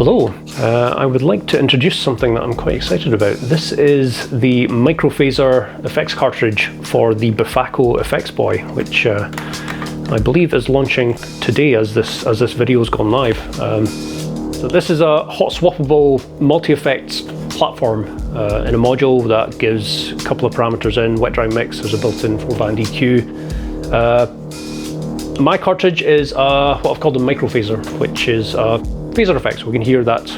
Hello, I would like to introduce something that I'm quite excited about. This is the microPhaser effects cartridge for the Befaco FX Boy, which I believe is launching today as this video's gone live. So this is a hot swappable multi-effects platform in a module that gives a couple of parameters in, wet dry mix, there's a built-in 4-band EQ. My cartridge is what I've called a microPhaser, which is phaser effects. We can hear that's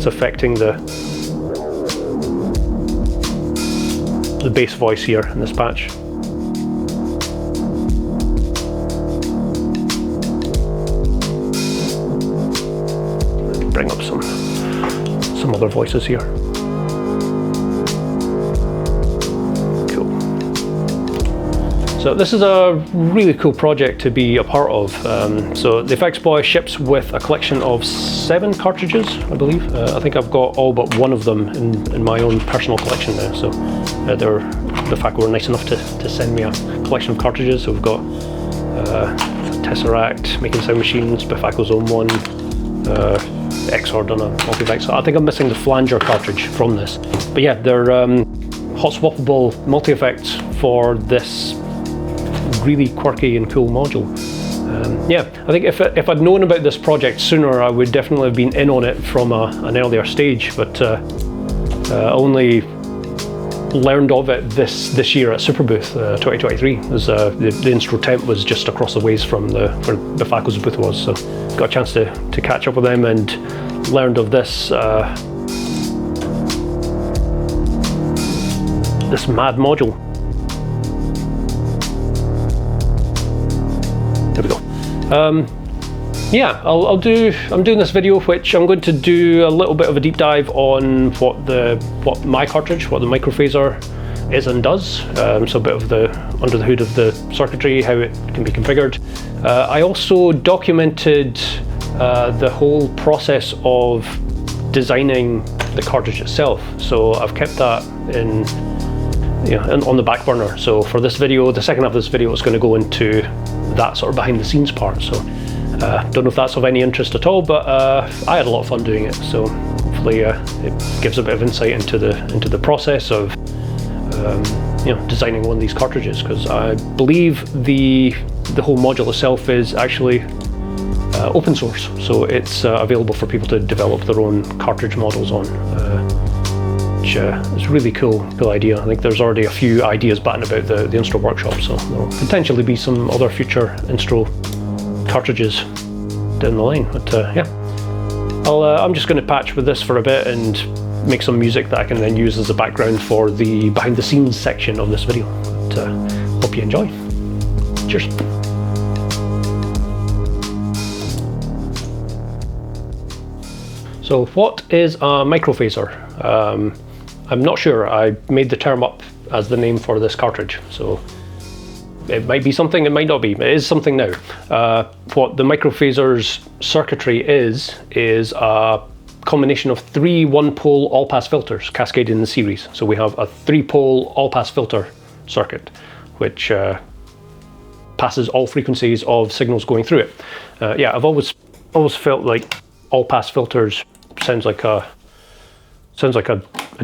affecting the bass voice here in this patch. Bring up some other voices here. Cool. So this is a really cool project to be a part of. So the FX Boy ships with a collection of 7 cartridges, I believe. I think I've got all but one of them in my own personal collection now. So Befaco were nice enough to send me a collection of cartridges. So we've got Tesseract, Making Sound Machines, Befaco's own one, XR done a multi-effects. So I think I'm missing the flanger cartridge from this. But yeah, they're hot swappable multi-effects for this really quirky and cool module. Yeah, I think if I'd known about this project sooner, I would definitely have been in on it from an earlier stage, but only learned of it this year at Superbooth 2023, as the Instruō tent was just across the ways from where Befaco's booth was, so got a chance to catch up with them and learned of this this mad module. There we go. Yeah, I'm doing this video, which I'm going to do a little bit of a deep dive on what my cartridge, what the microPhaser is and does. So a bit of the under the hood of the circuitry, how it can be configured. I also documented the whole process of designing the cartridge itself. So I've kept that on the back burner. So for this video, the second half of this video is going to go into that sort of behind the scenes part. So don't know if that's of any interest at all, but I had a lot of fun doing it. So hopefully it gives a bit of insight into the process of designing one of these cartridges, because I believe the whole module itself is actually open source, so it's available for people to develop their own cartridge models on, which is a really cool idea. I think there's already a few ideas batting about the Instruō workshop, so there'll potentially be some other future Instruō cartridges down the line. But yeah, I'm just going to patch with this for a bit and make some music that I can then use as a background for the behind the scenes section of this video. But hope you enjoy. Cheers. So what is a microPhaser? I'm not sure. I made the term up as the name for this cartridge, so it might be something, it might not be. It is something now. What the microPhaser's circuitry is a combination of 3 one-pole all-pass filters cascaded in series. So we have a 3-pole all-pass filter circuit, which passes all frequencies of signals going through it. Yeah, I've always felt like all-pass filters sounds like a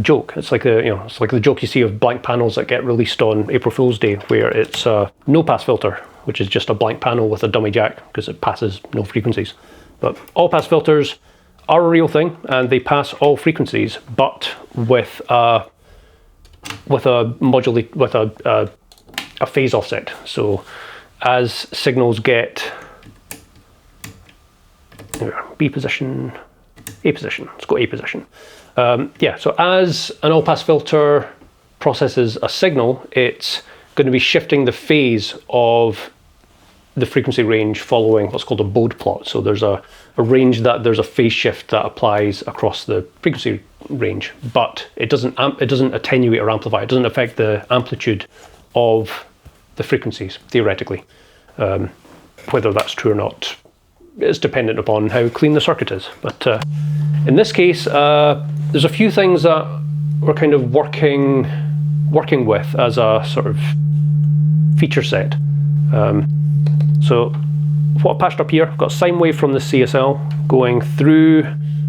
joke. It's like it's like the joke you see of blank panels that get released on April Fool's Day, where it's a no-pass filter, which is just a blank panel with a dummy jack because it passes no frequencies. But all-pass filters are a real thing, and they pass all frequencies, but with a phase offset. So as signals get B position, A position. Let's go A position. Yeah, so as an all-pass filter processes a signal, it's going to be shifting the phase of the frequency range following what's called a Bode plot. So there's a range that there's a phase shift that applies across the frequency range, but it doesn't attenuate or amplify. It doesn't affect the amplitude of the frequencies, theoretically. Whether that's true or not is dependent upon how clean the circuit is. But in this case, there's a few things that we're kind of working with as a sort of feature set. So what I patched up here, I've got a sine wave from the CSL, going through,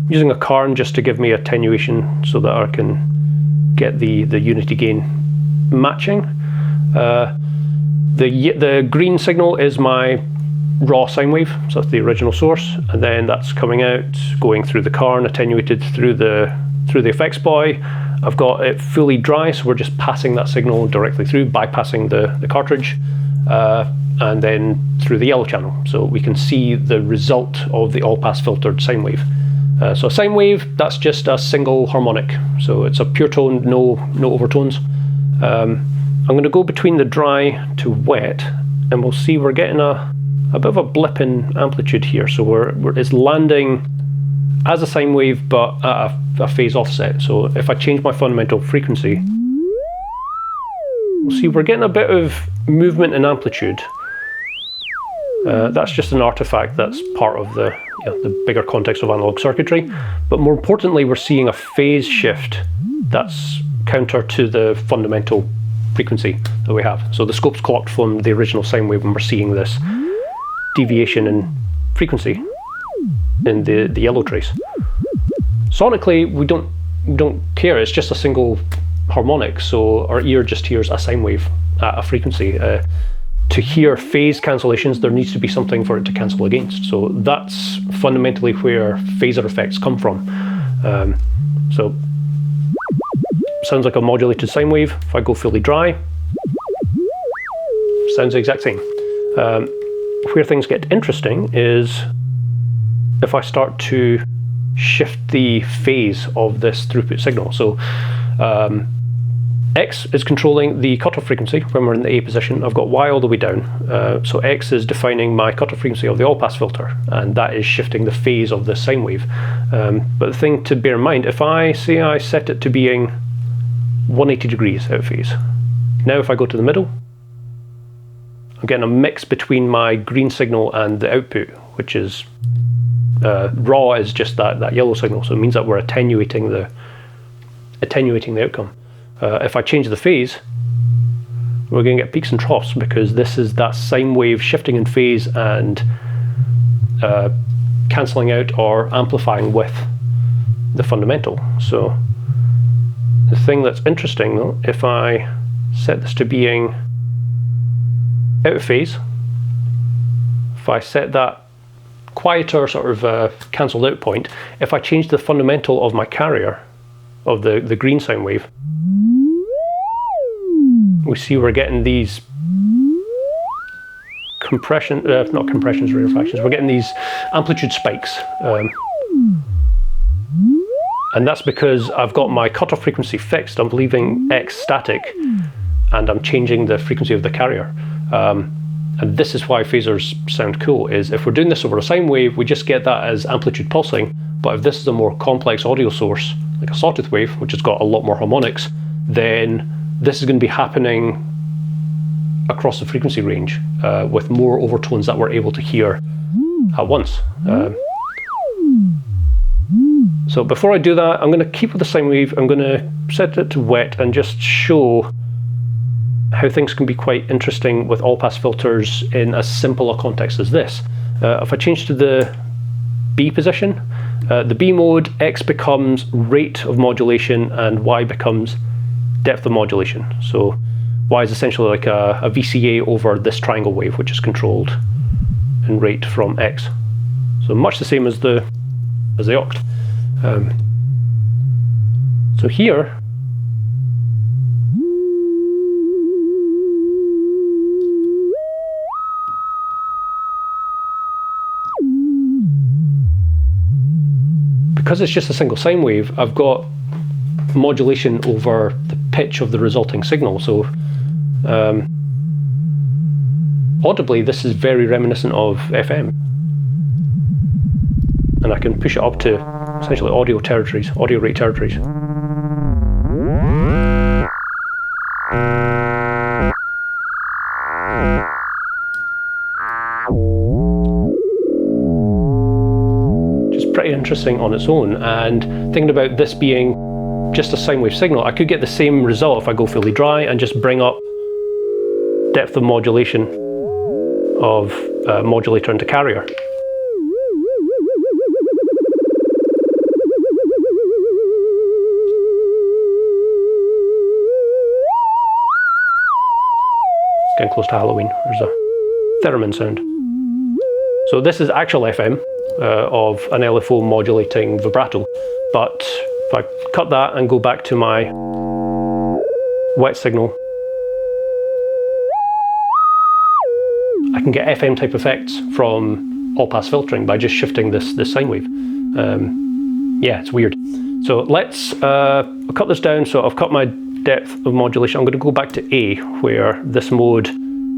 using a carn just to give me attenuation so that I can get the unity gain matching. The green signal is my raw sine wave, so that's the original source, and then that's coming out, going through the carn, attenuated through the FX Boy. I've got it fully dry, so we're just passing that signal directly through, bypassing the cartridge, and then through the yellow channel, so we can see the result of the all-pass filtered sine wave. So a sine wave, that's just a single harmonic, so it's a pure tone, no overtones. I'm going to go between the dry to wet, and we'll see we're getting a bit of a blip in amplitude here. So it's landing as a sine wave, but at a phase offset. So if I change my fundamental frequency, we'll see we're getting a bit of movement in amplitude. That's just an artifact that's part of the bigger context of analog circuitry. But more importantly, we're seeing a phase shift that's counter to the fundamental frequency that we have. So the scope's clocked from the original sine wave, and we're seeing this deviation in frequency in the yellow trace. Sonically, we don't care. It's just a single harmonic, so our ear just hears a sine wave at a frequency. To hear phase cancellations, there needs to be something for it to cancel against. So that's fundamentally where phaser effects come from. So sounds like a modulated sine wave. If I go fully dry, sounds the exact same. Where things get interesting is if I start to shift the phase of this throughput signal. So X is controlling the cutoff frequency when we're in the A position. I've got Y all the way down. So X is defining my cutoff frequency of the all-pass filter, and that is shifting the phase of the sine wave. But the thing to bear in mind, if I say I set it to being 180 degrees out of phase. Now if I go to the middle, I'm getting a mix between my green signal and the output, which is raw is just that yellow signal, so it means that we're attenuating the outcome. If I change the phase, we're going to get peaks and troughs, because this is that sine wave shifting in phase and cancelling out or amplifying with the fundamental. So the thing that's interesting though, if I set this to being out of phase, if I set that quieter sort of cancelled out point, if I change the fundamental of my carrier, of the green sine wave, we see we're getting these compression, not compressions, rarefactions, we're getting these amplitude spikes. And that's because I've got my cutoff frequency fixed. I'm leaving X static, and I'm changing the frequency of the carrier. And this is why phasers sound cool, is if we're doing this over a sine wave, we just get that as amplitude pulsing. But if this is a more complex audio source, like a Sawtooth wave, which has got a lot more harmonics, then this is going to be happening across the frequency range with more overtones that we're able to hear at once. So before I do that, I'm going to keep with the sine wave. I'm going to set it to wet and just show how things can be quite interesting with all-pass filters in as simple a context as this. If I change to the B position, the B mode, X becomes rate of modulation and Y becomes depth of modulation. So Y is essentially like a VCA over this triangle wave, which is controlled in rate from X. So much the same as the oct. So here, because it's just a single sine wave, I've got modulation over the pitch of the resulting signal. So audibly, this is very reminiscent of FM. And I can push it up to essentially audio rate territories. Just pretty interesting on its own. And thinking about this being just a sine wave signal, I could get the same result if I go fully dry and just bring up depth of modulation of modulator into carrier. getting close to Halloween. There's a theremin sound. So this is actual FM of an LFO modulating vibrato, but if I cut that and go back to my wet signal, I can get FM type effects from all pass filtering by just shifting this sine wave. Yeah, it's weird. So let's cut this down. So I've cut my depth of modulation. I'm going to go back to A, where this mode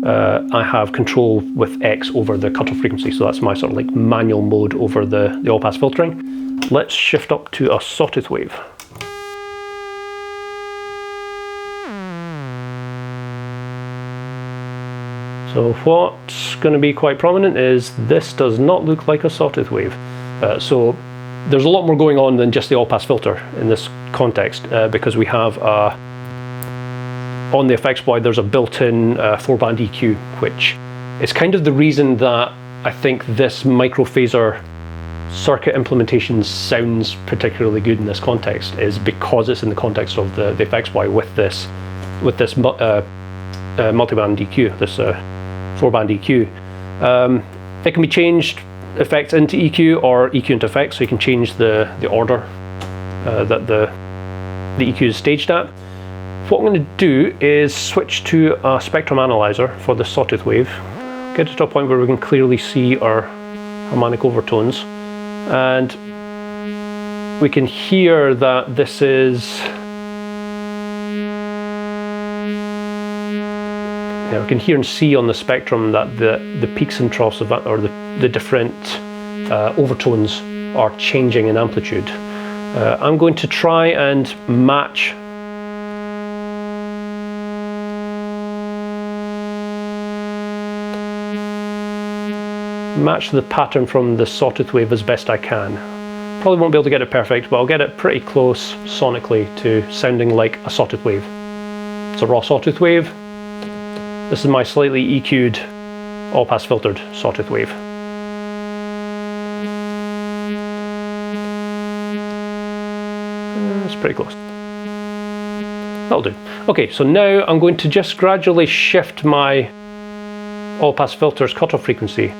I have control with X over the cutoff frequency. So that's my sort of like manual mode over the all pass filtering. Let's shift up to a Sawtooth wave. So what's going to be quite prominent is this does not look like a Sawtooth wave. So there's a lot more going on than just the all-pass filter in this context, because we have on the FX Boy there's a built-in 4-band EQ, which is kind of the reason that I think this microPhaser circuit implementation sounds particularly good in this context, is because it's in the context of the FX Boy with this multi-band EQ, this 4-band EQ. It can be changed effects into EQ or EQ into effects, so you can change the order that the EQ is staged at. What I'm going to do is switch to a spectrum analyzer for the Sawtooth wave, get it to a point where we can clearly see our harmonic overtones, and we can hear that this is, we can hear and see on the spectrum that the peaks and troughs of that, or the different overtones are changing in amplitude. I'm going to try and match the pattern from the Sawtooth wave as best I can. Probably won't be able to get it perfect, but I'll get it pretty close sonically to sounding like a Sawtooth wave. It's a raw Sawtooth wave. This is my slightly EQ'd, all-pass filtered Sawtooth wave. It's pretty close. That'll do. Okay, so now I'm going to just gradually shift my all-pass filter's cutoff frequency.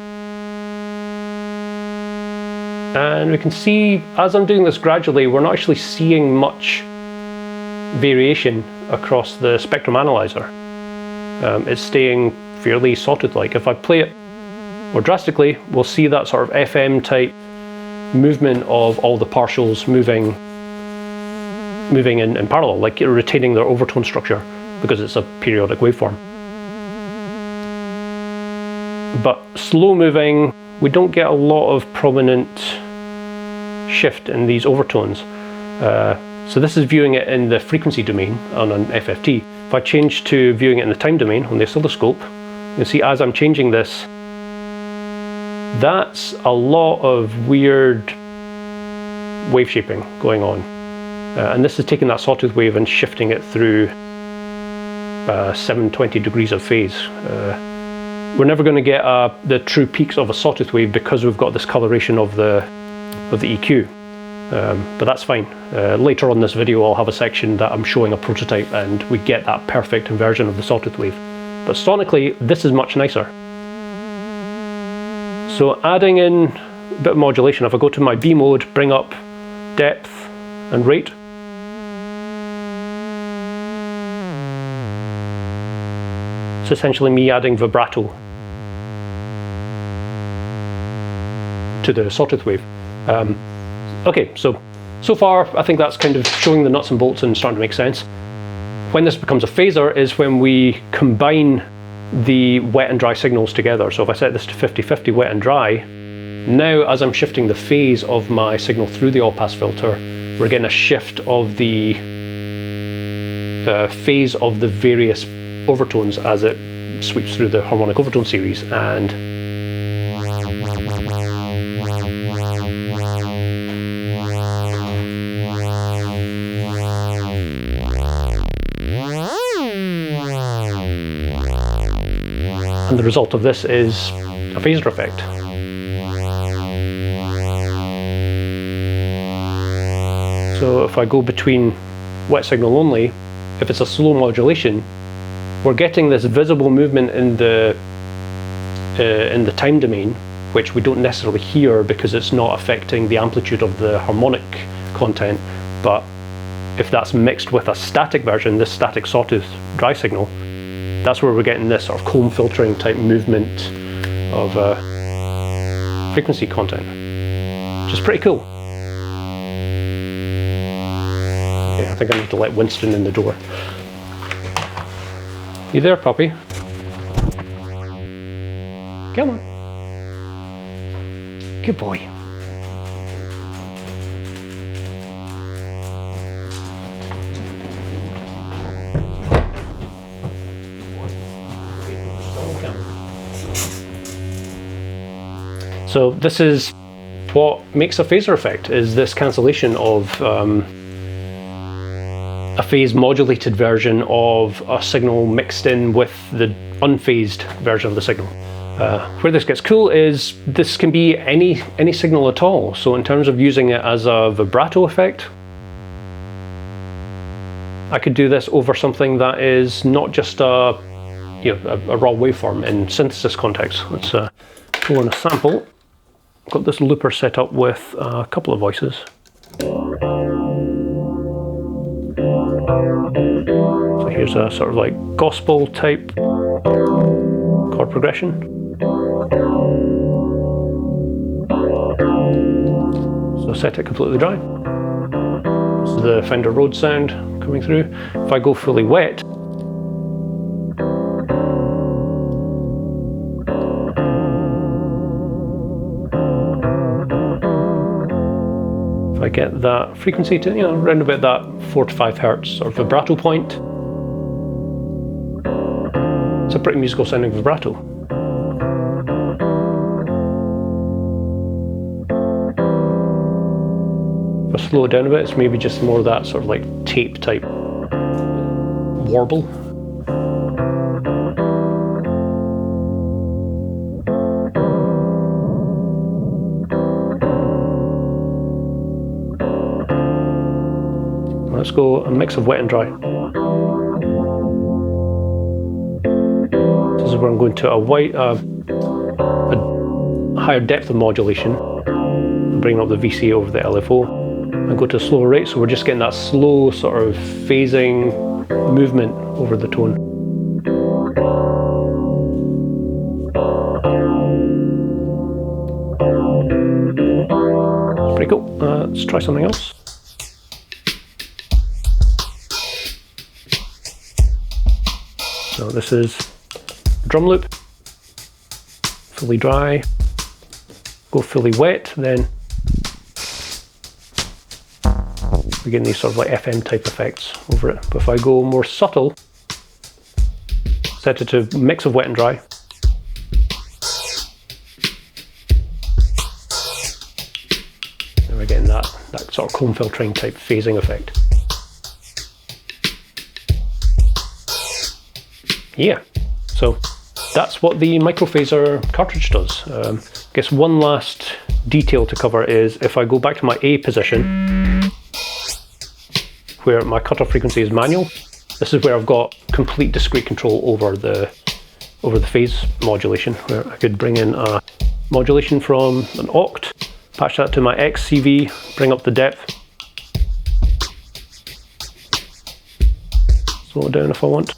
And we can see, as I'm doing this gradually, we're not actually seeing much variation across the spectrum analyzer. It's staying fairly Sawtooth-like. If I play it more drastically, we'll see that sort of FM type movement of all the partials moving in parallel, like retaining their overtone structure because it's a periodic waveform. But slow moving, we don't get a lot of prominent shift in these overtones. So this is viewing it in the frequency domain on an FFT. If I change to viewing it in the time domain on the oscilloscope, you can see as I'm changing this, that's a lot of weird wave shaping going on. And this is taking that Sawtooth wave and shifting it through 720 degrees of phase. We're never going to get the true peaks of a Sawtooth wave because we've got this coloration of the EQ. But that's fine. Later on in this video I'll have a section that I'm showing a prototype and we get that perfect inversion of the Sawtooth wave. But sonically this is much nicer. So adding in a bit of modulation, if I go to my B mode, bring up depth and rate, it's essentially me adding vibrato to the Sawtooth wave. Okay, so far I think that's kind of showing the nuts and bolts and starting to make sense. When this becomes a phaser is when we combine the wet and dry signals together. So if I set this to 50-50 wet and dry, now as I'm shifting the phase of my signal through the all-pass filter, we're getting a shift of the phase of the various overtones as it sweeps through the harmonic overtone series. And the result of this is a phaser effect. So if I go between wet signal only, if it's a slow modulation, we're getting this visible movement in the time domain, which we don't necessarily hear because it's not affecting the amplitude of the harmonic content. But if that's mixed with a static version, this static Sawtooth dry signal, that's where we're getting this sort of comb filtering type movement of frequency content, which is pretty cool. Okay, I think I need to let Winston in the door. You there, puppy? Come on. Good boy. So this is what makes a phaser effect, is this cancellation of a phase modulated version of a signal mixed in with the unphased version of the signal. Where this gets cool is this can be any signal at all. So in terms of using it as a vibrato effect, I could do this over something that is not just a raw waveform in synthesis context. Let's pull in a sample. I've got this looper set up with a couple of voices. So here's a sort of like gospel type chord progression. So set it completely dry. This is the Fender Rhodes sound coming through. If I go fully wet, if I get that frequency to, around about that 4 to 5 hertz sort of vibrato point, it's a pretty musical sounding vibrato. If I slow it down a bit, it's maybe just more of that sort of like tape type warble. Let's go a mix of wet and dry. This is where I'm going to a higher depth of modulation, bringing up the VC over the LFO, and go to a slower rate, so we're just getting that slow sort of phasing movement over the tone. It's pretty cool. Let's try something else. So this is drum loop, fully dry, go fully wet, then we're getting these sort of like FM type effects over it. But if I go more subtle, set it to mix of wet and dry, then we're getting that sort of comb filtering type phasing effect. Yeah, so that's what the microPhaser cartridge does. I guess one last detail to cover is if I go back to my A position, where my cutoff frequency is manual, this is where I've got complete discrete control over the phase modulation, where I could bring in a modulation from an oct, patch that to my X CV, bring up the depth, slow it down if I want.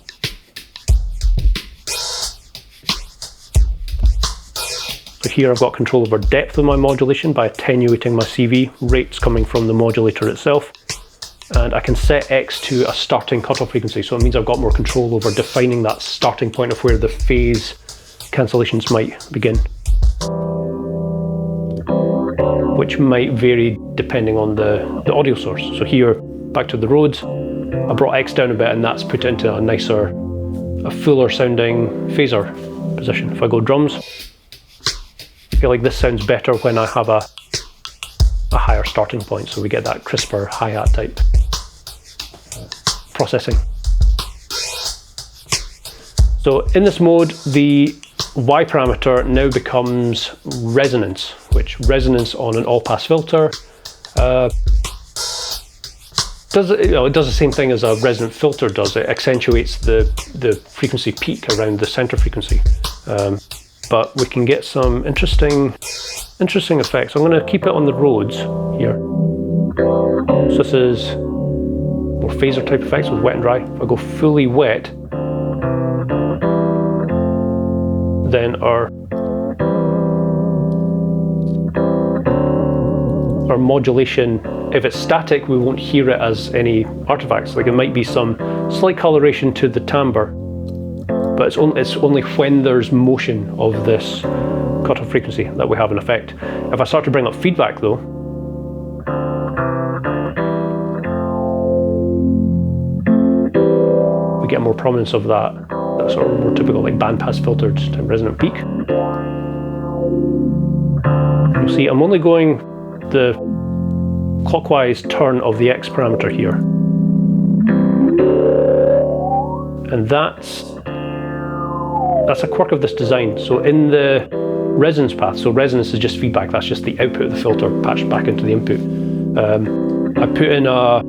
So here I've got control over depth of my modulation by attenuating my CV, rates coming from the modulator itself, and I can set X to a starting cutoff frequency, so it means I've got more control over defining that starting point of where the phase cancellations might begin, which might vary depending on the audio source. So here, back to the Rhodes, I brought X down a bit and that's put it into a nicer, a fuller sounding phaser position. If I go drums, I feel like this sounds better when I have a higher starting point, so we get that crisper hi-hat type processing. So in this mode, the Y parameter now becomes resonance, which resonance on an all-pass filter does it, it does the same thing as a resonant filter does. It accentuates the frequency peak around the center frequency. But we can get some interesting effects. I'm going to keep it on the Rhodes here. So this is more phaser type effects with wet and dry. If I go fully wet, then our modulation, if it's static, we won't hear it as any artifacts. Like it might be some slight coloration to the timbre, but it's only when there's motion of this cutoff frequency that we have an effect. If I start to bring up feedback though, we get more prominence of that sort of more typical like bandpass filtered type resonant peak. You'll see I'm only going the clockwise turn of the X parameter here. And that's a quirk of this design. So in the resonance path, so resonance is just feedback, that's just the output of the filter patched back into the input. I put in a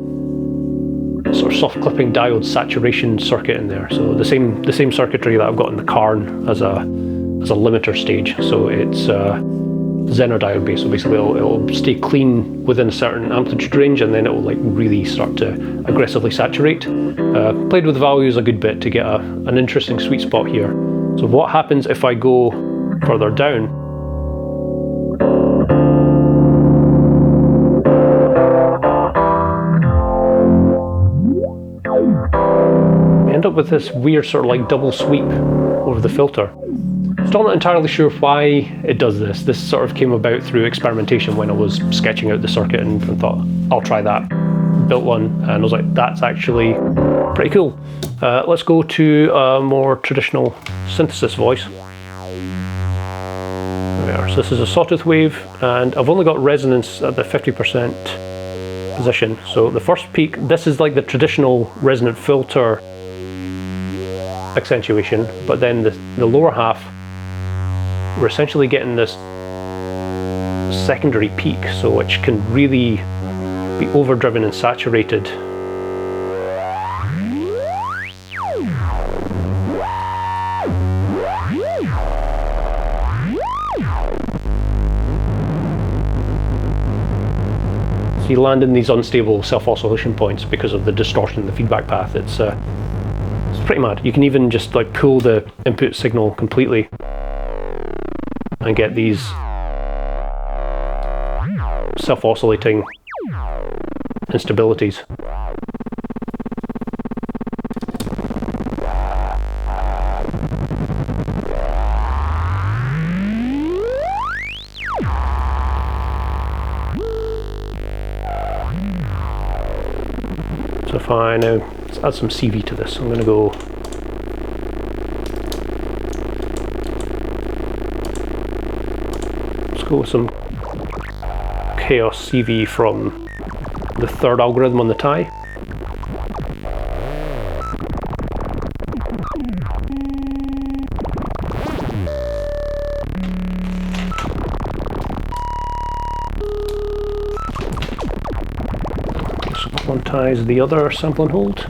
sort of soft clipping diode saturation circuit in there. So the same circuitry that I've got in the Carn as a limiter stage. So it's Zener diode based, so basically it'll stay clean within a certain amplitude range, and then it will like really start to aggressively saturate. Played with the values a good bit to get an interesting sweet spot here. So what happens if I go further down? I end up with this weird sort of like double sweep over the filter. Still not entirely sure why it does this. This sort of came about through experimentation when I was sketching out the circuit and thought, I'll try that. Built one and I was like, that's actually pretty cool. Let's go to a more traditional synthesis voice. There we are. So this is a Sawtooth wave, and I've only got resonance at the 50% position. So the first peak, this is like the traditional resonant filter accentuation, but then the lower half, we're essentially getting this secondary peak, so which can really be overdriven and saturated. So you land in these unstable self-oscillation points because of the distortion in the feedback path. It's pretty mad. You can even just like pull the input signal completely and get these self-oscillating instabilities. So if I now let's add some CV to this, I'm going to go with some chaos CV from the third algorithm on the tie. So quantize the other sample and hold.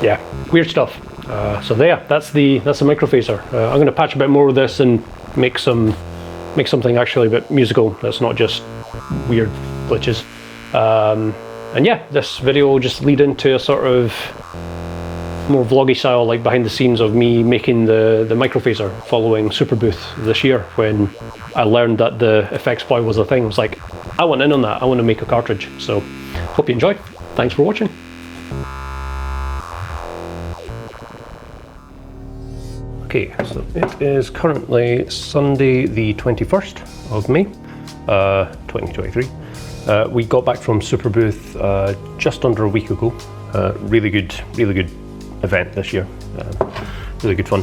Yeah, weird stuff. So there, that's the microPhaser. I'm going to patch a bit more of this and make something actually a bit musical. That's not just weird glitches. And yeah, this video will just lead into a sort of more vloggy style, like behind the scenes of me making the microPhaser following Superbooth this year, when I learned that the FX Boy was a thing. I was like, I want in on that, I want to make a cartridge. So hope you enjoy. Thanks for watching. Okay, so it is currently Sunday the 21st of May, 2023. We got back from Superbooth just under a week ago. Really good event this year. Really good fun.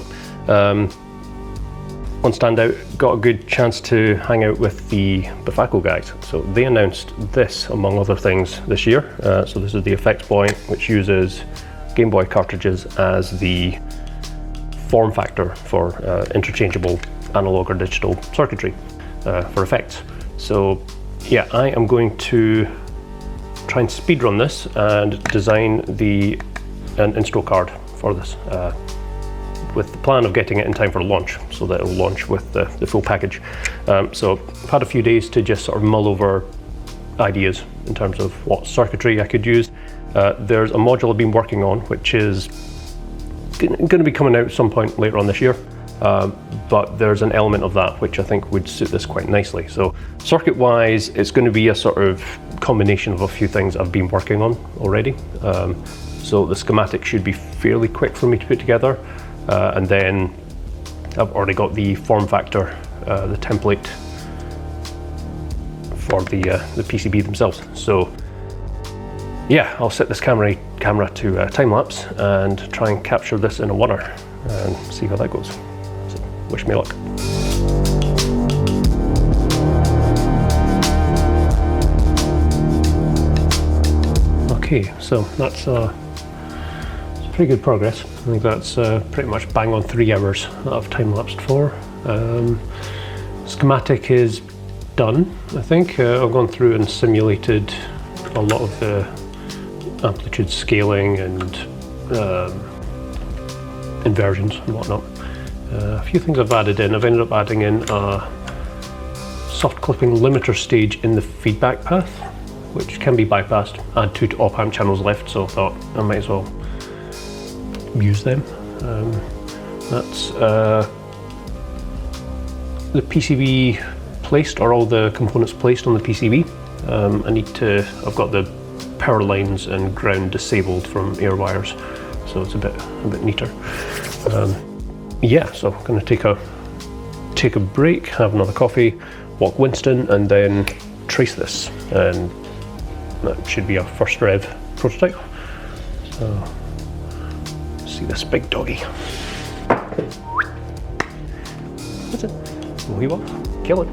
One standout, got a good chance to hang out with the Befaco guys. So they announced this, among other things, this year. So this is the FX Boy, which uses Game Boy cartridges as the form factor for interchangeable analog or digital circuitry for effects. So yeah, I am going to try and speedrun this and design an Instruō card for this, with the plan of getting it in time for launch, so that it will launch with the full package. So I've had a few days to just sort of mull over ideas in terms of what circuitry I could use. There's a module I've been working on, which is going to be coming out at some point later on this year. But there's an element of that which I think would suit this quite nicely. So circuit wise, it's going to be a sort of combination of a few things I've been working on already. So the schematic should be fairly quick for me to put together. And then I've already got the form factor, the template for the PCB themselves. So yeah, I'll set this camera to time lapse and try and capture this in a oneer and see how that goes. So wish me luck. Okay, so that's pretty good progress. I think that's pretty much bang on 3 hours that I've time lapsed for. Schematic is done, I think. I've gone through and simulated a lot of the amplitude scaling and inversions and whatnot. A few things I've added in. I've ended up adding in a soft clipping limiter stage in the feedback path, which can be bypassed. I had 2 op-amp channels left, so I thought I might as well use them. That's the PCB placed, or all the components placed on the PCB. I've got the power lines and ground disabled from air wires, so it's a bit neater. Yeah, so I'm going to take a break, have another coffee, walk Winston, and then trace this, and that should be our first rev prototype. So see this big doggy. That's it. We will kill it.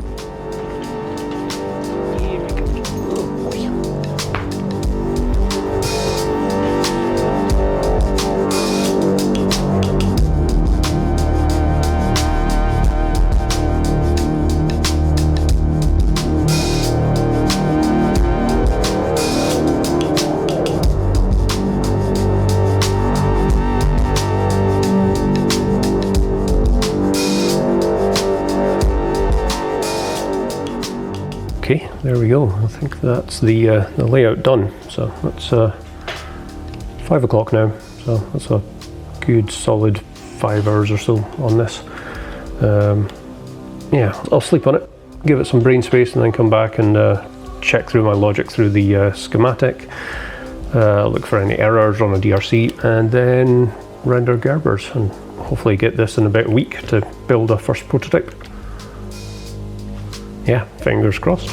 Okay, there we go. I think that's the layout done. So that's 5 o'clock now. So that's a good solid 5 hours or so on this. Yeah, I'll sleep on it, give it some brain space, and then come back and check through my logic through the schematic, look for any errors on a DRC, and then render Gerbers, and hopefully get this in about a week to build a first prototype. Yeah, fingers crossed.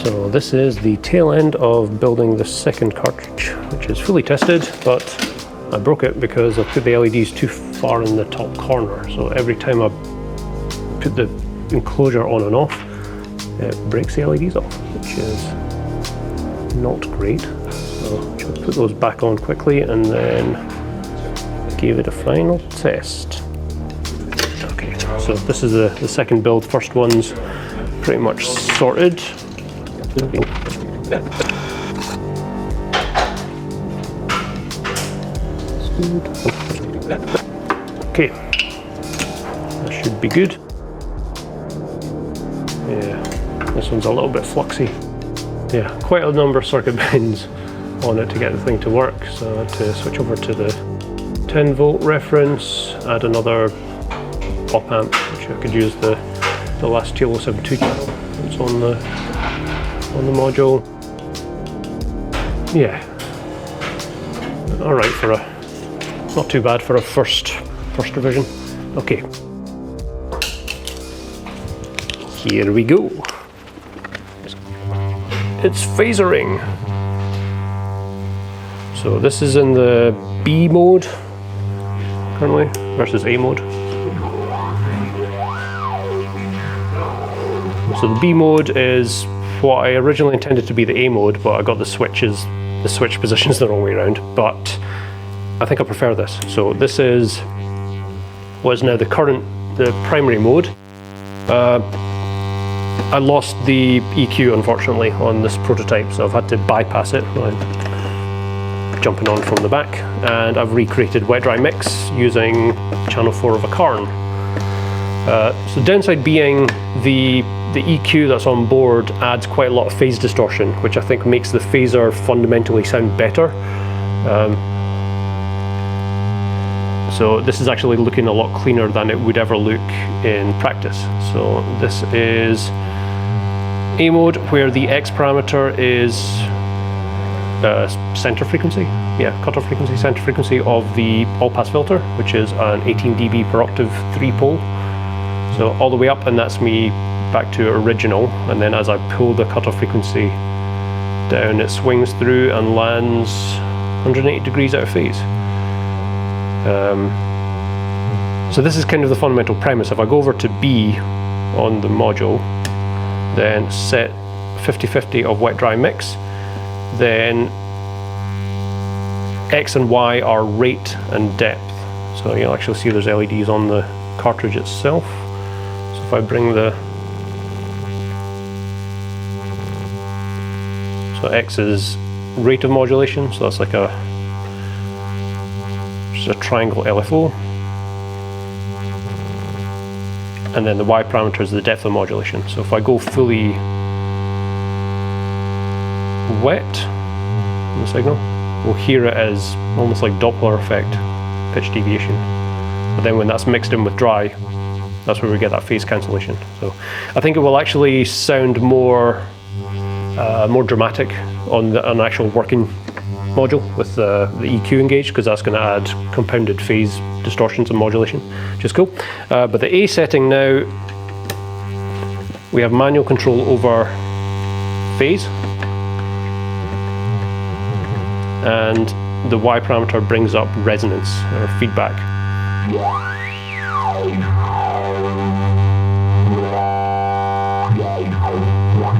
So this is the tail end of building the second cartridge, which is fully tested, but I broke it because I put the LEDs too far in the top corner. So every time I put the enclosure on and off, it breaks the LEDs off, which is not great. So I'll put those back on quickly and then give it a final test. Okay, so this is the second build. First one's pretty much sorted. Okay, that should be good. Yeah, this one's a little bit fluxy. Yeah, quite a number of circuit bends on it to get the thing to work. So I had to switch over to the 10 volt reference, add another op amp, which I could use the last TL072 channel that's on the module. Yeah, all right for not too bad for a first revision. Okay, here we go. It's phasering. So this is in the B mode currently versus A mode. So the B mode is what I originally intended to be the A mode, but I got the switch positions the wrong way around, but I think I prefer this. So this is what is now the primary mode. I lost the EQ unfortunately on this prototype, so I've had to bypass it. Jumping on from the back, and I've recreated wet dry mix using channel 4 of a Carn. So the downside being the EQ that's on board adds quite a lot of phase distortion, which I think makes the phaser fundamentally sound better. So this is actually looking a lot cleaner than it would ever look in practice. So this is A mode, where the X parameter is center frequency, cutoff frequency, center frequency of the all-pass filter, which is an 18 dB per octave 3-pole. So all the way up, and that's me back to original, and then as I pull the cutoff frequency down, it swings through and lands 180 degrees out of phase. So this is kind of the fundamental premise. If I go over to B on the module, then set 50-50 of wet dry mix, then X and Y are rate and depth. So you'll actually see there's LEDs on the cartridge itself. So if I bring so X is rate of modulation, so that's like just a triangle LFO. And then the Y parameter is the depth of modulation. So if I go fully wet in the signal, we'll hear it as almost like Doppler effect pitch deviation. But then when that's mixed in with dry, that's where we get that phase cancellation. So I think it will actually sound more dramatic on an actual working module with the EQ engaged, because that's going to add compounded phase distortions and modulation, which is cool. But the A setting now, we have manual control over phase, and the Y parameter brings up resonance or feedback.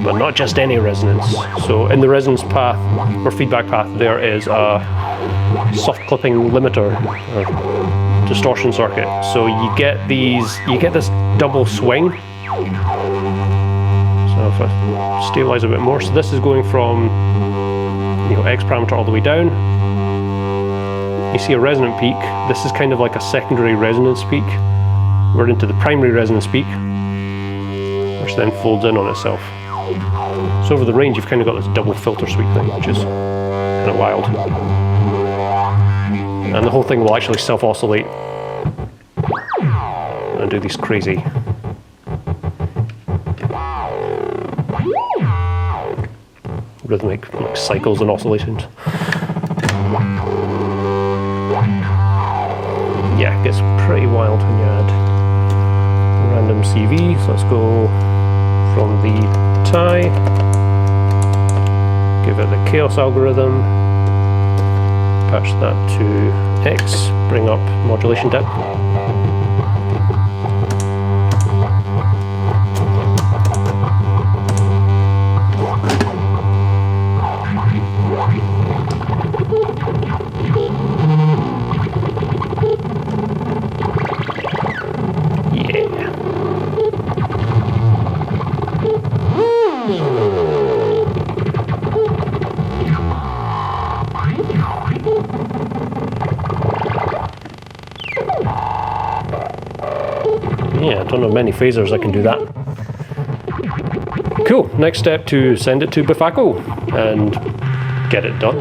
But not just any resonance. So in the resonance path or feedback path, there is a soft clipping limiter or distortion circuit. So you get this double swing. So if I stabilize a bit more, so this is going from X parameter all the way down. You see a resonant peak. This is kind of like a secondary resonance peak. We're into the primary resonance peak, which then folds in on itself. So over the range, you've kind of got this double filter sweep thing, which is kind of wild. And the whole thing will actually self-oscillate and do these crazy rhythmic cycles and oscillations. Yeah, it gets pretty wild when you add random CV. So let's go from the tie, give it the chaos algorithm, patch that to X, bring up modulation depth. Yeah, I don't know many phasers that can do that. Cool, next step to send it to Befaco and get it done.